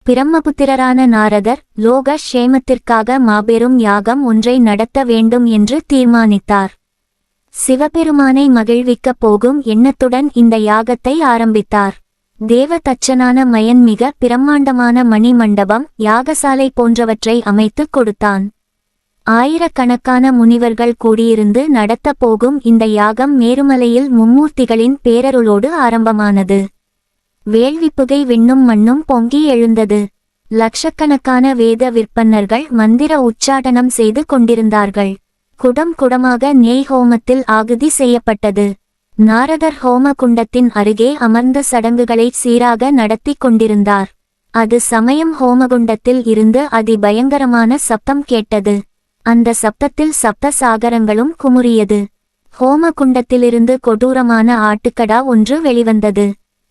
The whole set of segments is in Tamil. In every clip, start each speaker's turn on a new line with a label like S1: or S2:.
S1: பிரம்மபுத்திரரான நாரதர் லோக க்ஷேமத்திற்காக மாபெரும் யாகம் ஒன்றை நடத்த வேண்டும் என்று தீர்மானித்தார். சிவபெருமானை மகிழ்விக்கப் போகும் எண்ணத்துடன் இந்த யாகத்தை ஆரம்பித்தார். தேவ தச்சனான மயன் மிக பிரம்மாண்டமான மணி மண்டபம், யாகசாலை போன்றவற்றை அமைத்துக் கொடுத்தான். ஆயிரக்கணக்கான முனிவர்கள் கூடியிருந்து நடத்த போகும் இந்த யாகம் மேருமலையில் மும்மூர்த்திகளின் பேரருளோடு ஆரம்பமானது. வேள்விப்புகை விண்ணும் மண்ணும் பொங்கி எழுந்தது. லட்சக்கணக்கான வேத விற்பன்னர்கள் மந்திர உச்சாடனம் செய்து கொண்டிருந்தார்கள். குடம் குடமாக நெய் ஹோமத்தில் ஆகுதி செய்யப்பட்டது. நாரதர் ஹோம குண்டத்தின் அருகே அமர்ந்த சடங்குகளை சீராக நடத்தி கொண்டிருந்தார். அது சமயம் ஹோமகுண்டத்தில் இருந்து அதிபயங்கரமான சப்தம் கேட்டது. அந்த சப்தத்தில் சப்த சாகரங்களும் குமுறியது. ஹோம குண்டத்திலிருந்து கொடூரமான ஆட்டுக்கடா ஒன்று வெளிவந்தது.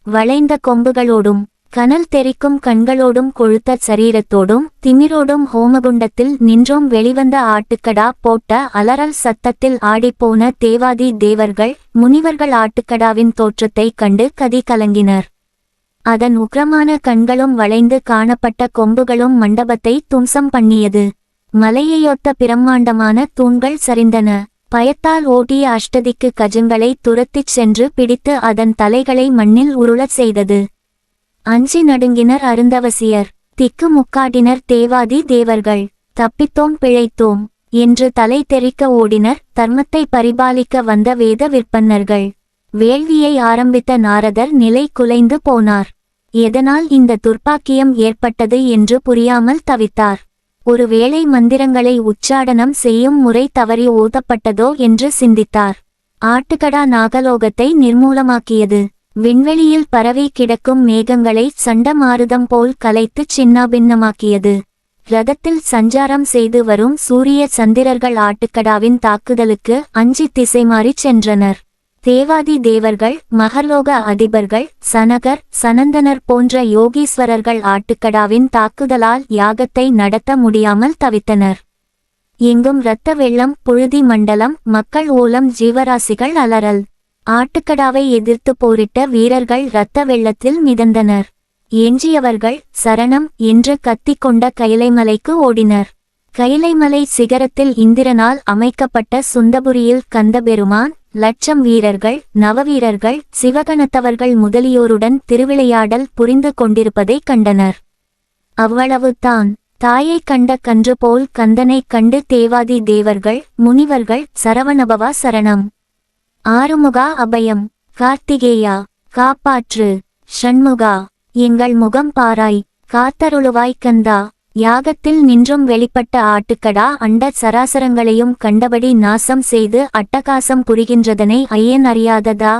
S1: வளைந்த கொம்புகளோடும் கனல் தெறிக்கும் கண்களோடும் கொழுத்த சரீரத்தோடும் திமிரோடும் ஹோமகுண்டத்தில் நின்றும் வெளிவந்த ஆட்டுக்கடா போட்ட அலறல் சத்தத்தில் ஆடிப்போன தேவாதி தேவர்கள் முனிவர்கள் ஆட்டுக்கடாவின் தோற்றத்தைக் கண்டு கதி கலங்கினர். அதன் உக்கிரமான கண்களும் வளைந்து காணப்பட்ட கொம்புகளும் மண்டபத்தை தும்சம் பண்ணியது. மலையையொத்த பிரம்மாண்டமான தூண்கள் சரிந்தன. பயத்தால் ஓட்டிய அஷ்டதிக்கு கஜங்களை துரத்திச் சென்று பிடித்து அதன் தலைகளை மண்ணில் உருளச் செய்தது. அஞ்சி நடுங்கினர் அருந்தவசியர். திக்கு முக்காடினர் தேவாதி தேவர்கள். தப்பித்தோம் பிழைத்தோம் என்று தலை தெறிக்க ஓடினர் தர்மத்தை பரிபாலிக்க வந்த வேத விற்பன்னர்கள். வேள்வியை ஆரம்பித்த நாரதர் நிலை குலைந்து போனார். எதனால் இந்த துர்ப்பாக்கியம் ஏற்பட்டது என்று புரியாமல் தவித்தார். ஒருவேளை மந்திரங்களை உச்சாடனம் செய்யும் முறை தவறி ஓதப்பட்டதோ என்று சிந்தித்தார். ஆட்டுக்கடா நாகலோகத்தை நிர்மூலமாக்கியது. விண்வெளியில் பரவி கிடக்கும் மேகங்களை சண்ட மாருதம் போல் கலைத்து சின்னாபின்னமாக்கியது. ரதத்தில் சஞ்சாரம் செய்து வரும் சூரிய சந்திரர்கள் ஆட்டுக்கடாவின் தாக்குதலுக்கு அஞ்சி திசை மாறிச் சென்றனர். தேவாதி தேவர்கள் மகர்லோக அதிபர்கள் சனகர் சனந்தனர் போன்ற யோகீஸ்வரர்கள் ஆட்டுக்கடாவின் தாக்குதலால் யாகத்தை நடத்த முடியாமல் தவித்தனர். எங்கும் இரத்த வெள்ளம், புழுதி மண்டலம், மக்கள் ஓலம், ஜீவராசிகள் அலறல். ஆட்டுக்கடாவை எதிர்த்து போரிட்ட வீரர்கள் இரத்த வெள்ளத்தில் மிதந்தனர். எஞ்சியவர்கள் சரணம் என்று கத்திக்கொண்ட கைலைமலைக்கு ஓடினர். கைலைமலை சிகரத்தில் இந்திரனால் அமைக்கப்பட்ட சுந்தபுரியில் கந்தபெருமான் லட்சம் வீரர்கள், நவவீரர்கள், சிவகணத்தவர்கள் முதலியோருடன் திருவிளையாடல் புரிந்து கொண்டிருப்பதைக் கண்டனர். அவ்வளவுதான். தாயைக் கண்ட கன்று போல் கந்தனைக் கண்டு தேவாதி தேவர்கள் முனிவர்கள் சரவணபவா சரணம், ஆறுமுகா அபயம், கார்த்திகேயா காப்பாற்று, ஷண்முகா எங்கள் முகம் பாராய், காத்தருளுவாய் கந்தா. யாகத்தில் நின்றும் வெளிப்பட்ட ஆட்டுக்கடா அண்ட சராசரங்களையும் கண்டபடி நாசம் செய்து அட்டகாசம் புரிகின்றதனை ஐயன் அறியாததா?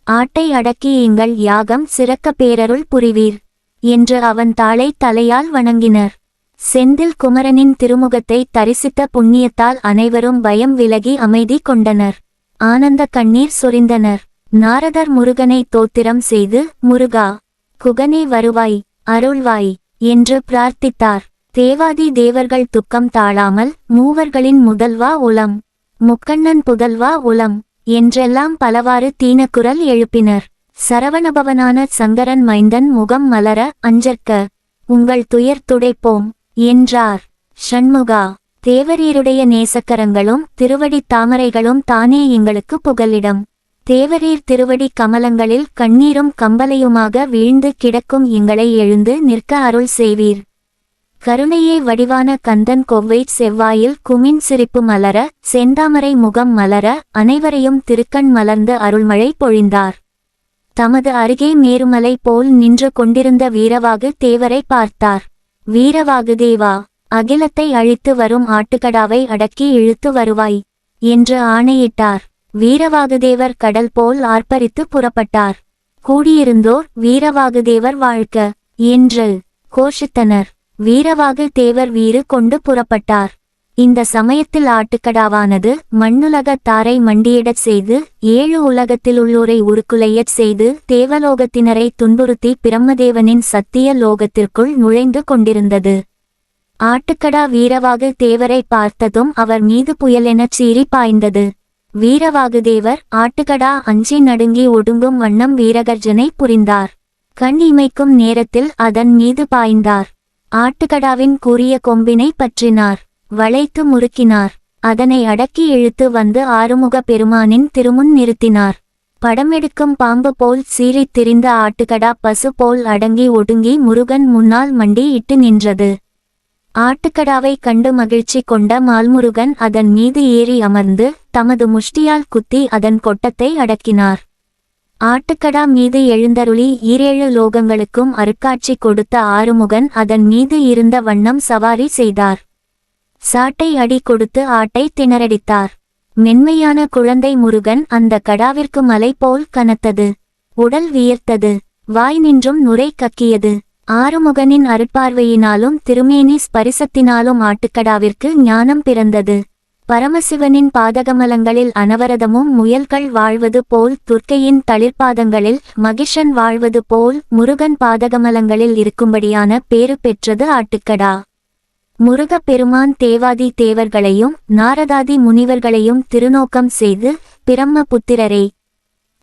S1: ஆட்டை அடக்கி எங்கள் யாகம் சிறக்க பேரருள் புரிவீர் என்று அவன் தாளை தலையால் வணங்கினர். செந்தில் குமரனின் திருமுகத்தை தரிசித்த புண்ணியத்தால் அனைவரும் பயம் விலகி அமைதி கொண்டனர். ஆனந்த கண்ணீர் சொரிந்தனர். நாரதர் முருகனை தோத்திரம் செய்து முருகா குகனே வருவாய் அருள்வாய் என்று பிரார்த்தித்தார். தேவாதி தேவர்கள் துக்கம் தாழாமல் மூவர்களின் முதல்வா உலம், முக்கண்ணன் புதல்வா உலம் என்றெல்லாம் பலவாறு தீனக்குரல் எழுப்பினர். சரவணபவனான சங்கரன் மைந்தன் முகம் மலர அஞ்சற்க உங்கள் துயர் துடைப்போம் என்றார். ஷண்முகா தேவரீருடைய நேசக்கரங்களும் திருவடி தாமரைகளும் தானே எங்களுக்கு புகலிடம். தேவரீர் திருவடி கமலங்களில் கண்ணீரும் கம்பலையுமாக வீழ்ந்து கிடக்கும் எங்களை எழுந்து நிற்க அருள் செய்வீர். கருணையே வடிவான கந்தன் கொவ்வை செவ்வாயில் குமின் சிரிப்பு மலர செந்தாமரை முகம் மலர அனைவரையும் திருக்கண் மலர்ந்து அருள்மழை பொழிந்தார். தமது அருகே மேருமலை போல் நின்று கொண்டிருந்த வீரவாகு தேவரை பார்த்தார். வீரவாகு தேவா, அகிலத்தை அழித்து வரும் ஆட்டுக்கடாவை அடக்கி இழுத்து வருவாய் என்று ஆணையிட்டார். வீரவாகுதேவர் கடல் போல் ஆர்ப்பரித்து புறப்பட்டார். கூடியிருந்தோர் வீரவாகுதேவர் வாழ்க என்று கோஷித்தனர். வீரவாகு தேவர் வீறு கொண்டு புறப்பட்டார். இந்த சமயத்தில் ஆட்டுக்கடாவானது மண்ணுலக தாரை மண்டியிடச் செய்து 7 உலகத்திலுள்ளோரை உருக்குலையச் செய்து தேவலோகத்தினரை துன்புறுத்தி பிரம்மதேவனின் சத்திய லோகத்திற்குள் நுழைந்து கொண்டிருந்தது. ஆட்டுக்கடா வீரவாகு தேவரை பார்த்ததும் அவர் மீது புயலெனச் சீறி பாய்ந்தது. வீரவாகுதேவர் ஆட்டுக்கடா அஞ்சி நடுங்கி ஒடுங்கும் வண்ணம் வீரகர்ஜனை புரிந்தார். கண் இமைக்கும் நேரத்தில் அதன் மீது பாய்ந்தார். ஆட்டுக்கடாவின் கூரிய கொம்பினை பற்றினார், வளைத்து முறுக்கினார். அதனை அடக்கி இழுத்து வந்து ஆறுமுக பெருமானின் திருமுன் நிறுத்தினார். படமெடுக்கும் பாம்பு போல் சீறித் திரிந்த ஆட்டுக்கடா பசு போல் அடங்கி ஒடுங்கி முருகன் முன்னால் மண்டி இட்டு நின்றது. ஆட்டுக்கடாவை கண்டு மகிழ்ச்சி கொண்ட மால்முருகன் அதன் மீது ஏறி அமர்ந்து தமது முஷ்டியால் குத்தி அதன் கொட்டத்தை அடக்கினார். ஆட்டுக்கடா மீது எழுந்தருளி 7 லோகங்களுக்கும் அருட்காட்சி கொடுத்த ஆறுமுகன் அதன் மீது இருந்த வண்ணம் சவாரி செய்தார். சாட்டை அடி கொடுத்து ஆட்டை திணறடித்தார். மென்மையான குழந்தை முருகன் அந்த கடாவிற்கு மலை போல் கனத்தது. உடல் வியர்த்தது. வாய் நின்றும் நுரை கக்கியது. ஆறுமுகனின் அருட்பார்வையினாலும் திருமேனி ஸ்பரிசத்தினாலும் ஆட்டுக்கடாவிற்கு ஞானம் பிறந்தது. பரமசிவனின் பாதகமலங்களில் அனவரதமும் முயல்கள் வாழ்வது போல் துர்க்கையின் தளிர்பாதங்களில் மகிஷன் வாழ்வது போல் முருகன் பாதகமலங்களில் இருக்கும்படியான பேறு பெற்றது ஆட்டுக்கடா. முருகப் பெருமான் தேவாதி தேவர்களையும் நாரதாதி முனிவர்களையும் திருநோக்கம் செய்து, பிரம்ம புத்திரரே,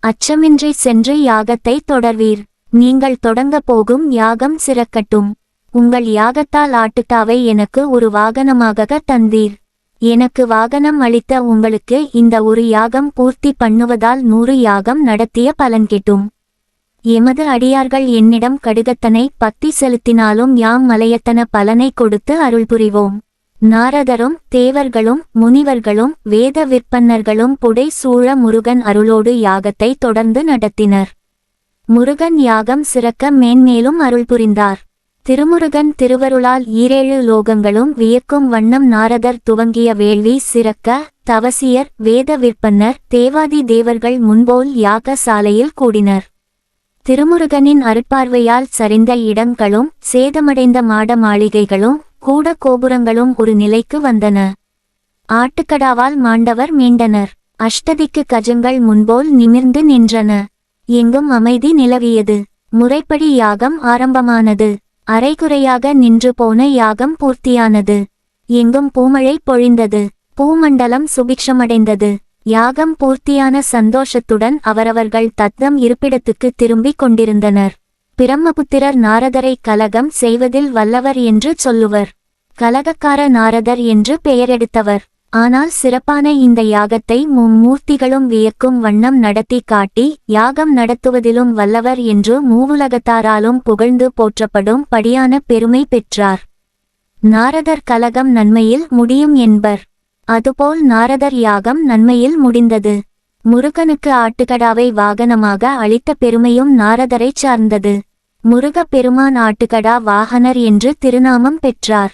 S1: அச்சமின்றி சென்று யாகத்தை தொடர்வீர். நீங்கள் தொடங்க போகும் யாகம் சிறக்கட்டும். உங்கள் யாகத்தால் ஆட்டுக்கடாவை எனக்கு ஒரு வாகனமாக தந்தீர். எனக்கு வாகனம் அளித்த உங்களுக்கு இந்த ஒரு யாகம் பூர்த்தி பண்ணுவதால் 100 யாகம் நடத்திய பலன் கிட்டும். எமது அடியார்கள் என்னிடம் கடுகத்தனை பக்தி செலுத்தினாலும் யாம் மலையத்தன பலனை கொடுத்து அருள் புரிவோம். நாரதரும் தேவர்களும் முனிவர்களும் வேத விற்பன்னர்களும் புடை சூழ முருகன் அருளோடு யாகத்தை தொடர்ந்து நடத்தினர். முருகன் யாகம் சிறக்க மேன்மேலும் அருள் புரிந்தார். திருமுருகன் திருவருளால் 7 லோகங்களும் வியக்கும் வண்ணம் நாரதர் துவங்கிய வேள்வி சிறக்க தவசியர் வேத விற்பன்னர் தேவாதி தேவர்கள் முன்போல் யாக சாலையில் கூடினர். திருமுருகனின் அருட்பார்வையால் சரிந்த இடங்களும் சேதமடைந்த மாட மாளிகைகளும் கூட கோபுரங்களும் ஒரு நிலைக்கு வந்தன. ஆட்டுக்கடாவால் மாண்டவர் மீண்டனர். அஷ்டதிக்கு கஜங்கள் முன்போல் நிமிர்ந்து நின்றன. எங்கும் அமைதி நிலவியது. முறைப்படி யாகம் ஆரம்பமானது. அரைகுறையாக நின்று போன யாகம் பூர்த்தியானது. எங்கும் பூமழை பொழிந்தது. பூமண்டலம் சுபிக்ஷமடைந்தது. யாகம் பூர்த்தியான சந்தோஷத்துடன் அவரவர்கள் தத்தம் இருப்பிடத்துக்கு திரும்பிக் கொண்டிருந்தனர். பிரம்மபுத்திரர் நாரதரை கலகம் செய்வதில் வல்லவர் என்று சொல்லுவர். கலகக்கார நாரதர் என்று பெயரெடுத்தவர். ஆனால் சிறப்பான இந்த யாகத்தை மும்மூர்த்திகளும் வியக்கும் வண்ணம் நடத்தி காட்டி யாகம் நடத்துவதிலும் வல்லவர் என்று மூவுலகத்தாராலும் புகழ்ந்து போற்றப்படும் படியான பெருமை பெற்றார். நாரதர் கலகம் நன்மையில் முடியும் என்பர். அதுபோல் நாரதர் யாகம் நன்மையில் முடிந்தது. முருகனுக்கு ஆட்டுக்கடாவை வாகனமாக அளித்த பெருமையும் நாரதரைச் சார்ந்தது. முருகப் பெருமான் ஆட்டுக்கடா வாகனர் என்று திருநாமம் பெற்றார்.